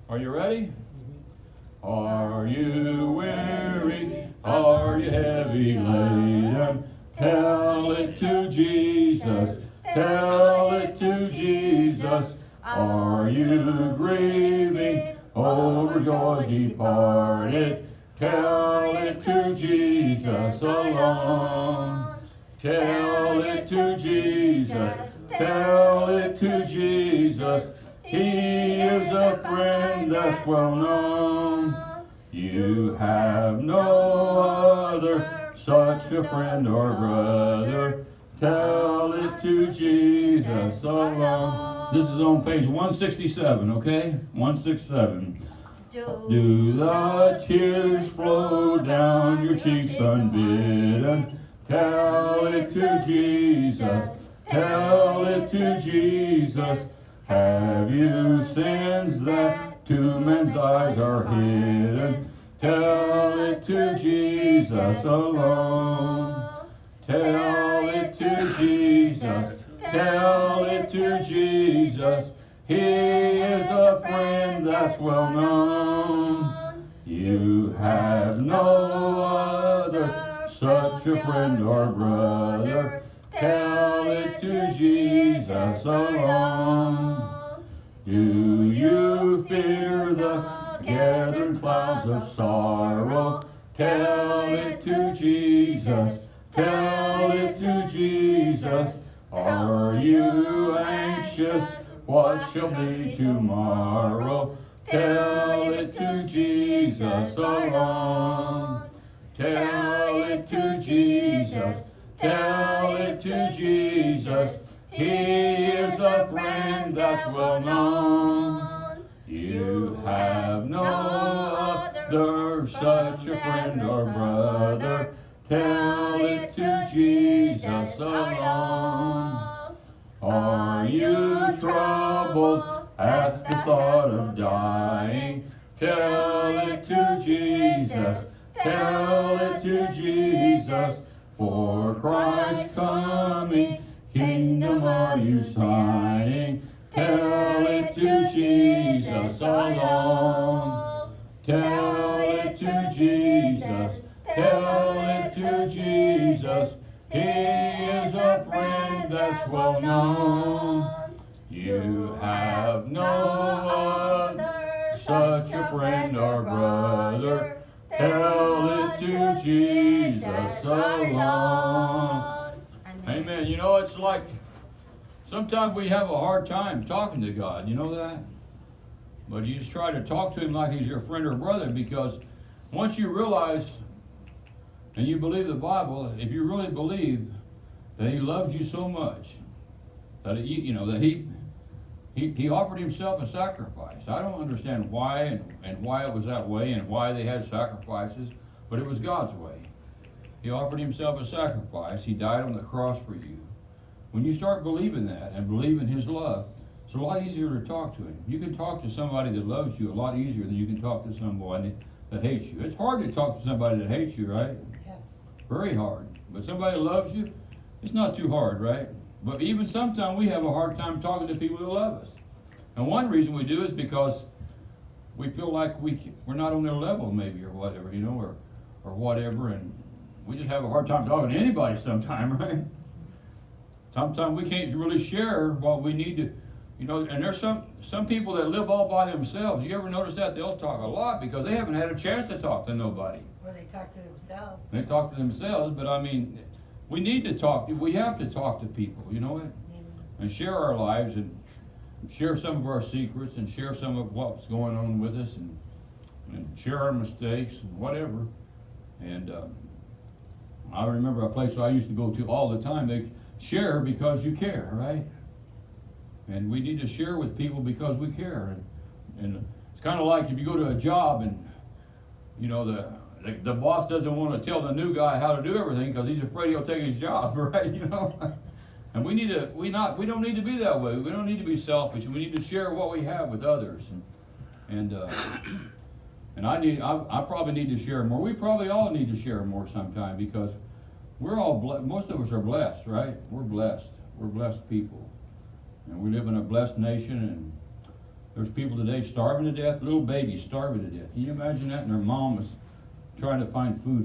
Are you ready? Are you weary? Are you heavy laden? Tell it to Jesus. Tell it to Jesus. Are you grieving over joys departed? Tell it to Jesus alone. Tell it to Jesus. Tell it to Jesus. He is a friend that's well known. You have no other, such a friend or brother. Tell it to Jesus alone. This is on page 167, okay? 167. Do the tears flow down your cheeks unbidden? Tell it to Jesus. Tell it to Jesus. Have you sins that to men's eyes are hidden? Tell it to Jesus alone. Tell it to Jesus. Tell it to Jesus. He is a friend that's well known. You have no other, such a friend or brother. Tell it to Jesus alone. Do you fear the gathering clouds of sorrow? Tell it to Jesus. Tell it to Jesus. Are you anxious? What shall be tomorrow? Tell it to Jesus alone. Tell it to Jesus. Tell it to Jesus. He is a friend that's well known. You have no other, such a friend or brother. Tell it to Jesus alone. Are you troubled at the thought of dying? Tell it to Jesus. Tell it to Jesus. For Christ's coming, kingdom are you signing? Tell it to Jesus alone. Tell it to Jesus. Tell it to Jesus. He is a friend that's well known. You have no other, such a friend or brother. Tell it to Jesus alone. Amen. You know, it's like sometimes we have a hard time talking to God. You know that? But you just try to talk to Him like He's your friend or brother, because once you realize and you believe the Bible, if you really believe that He loves you so much that He offered Himself a sacrifice. I don't understand why and why it was that way and why they had sacrifices, but it was God's way. He offered Himself a sacrifice. He died on the cross for you. When you start believing that and believing His love, it's a lot easier to talk to Him. You can talk to somebody that loves you a lot easier than you can talk to somebody that hates you. It's hard to talk to somebody that hates you, right? Yeah. Very hard. But somebody that loves you, it's not too hard, right? But even sometimes we have a hard time talking to people that love us. And one reason we do is because we feel like we're not on their level, maybe, or whatever, or whatever, and we just have a hard time talking to anybody sometime, right? Sometimes we can't really share what we need to, and there's some people that live all by themselves. You ever notice that? They'll talk a lot because they haven't had a chance to talk to nobody. Or they talk to themselves. They talk to themselves, but we need to talk. We have to talk to people, you know what? And share our lives and share some of our secrets and share some of what's going on with us and share our mistakes and whatever. And I remember a place I used to go to all the time. They share because you care, right? And we need to share with people because we care. And it's kind of like if you go to a job and the boss doesn't want to tell the new guy how to do everything because he's afraid he'll take his job, right? And we don't need to be that way. We don't need to be selfish. We need to share what we have with others. And I probably need to share more. We probably all need to share more sometime because we're all most of us are blessed, right? We're blessed. We're blessed people, and we live in a blessed nation. There's people today starving to death, little babies starving to death. Can you imagine that? And their mom was trying to find food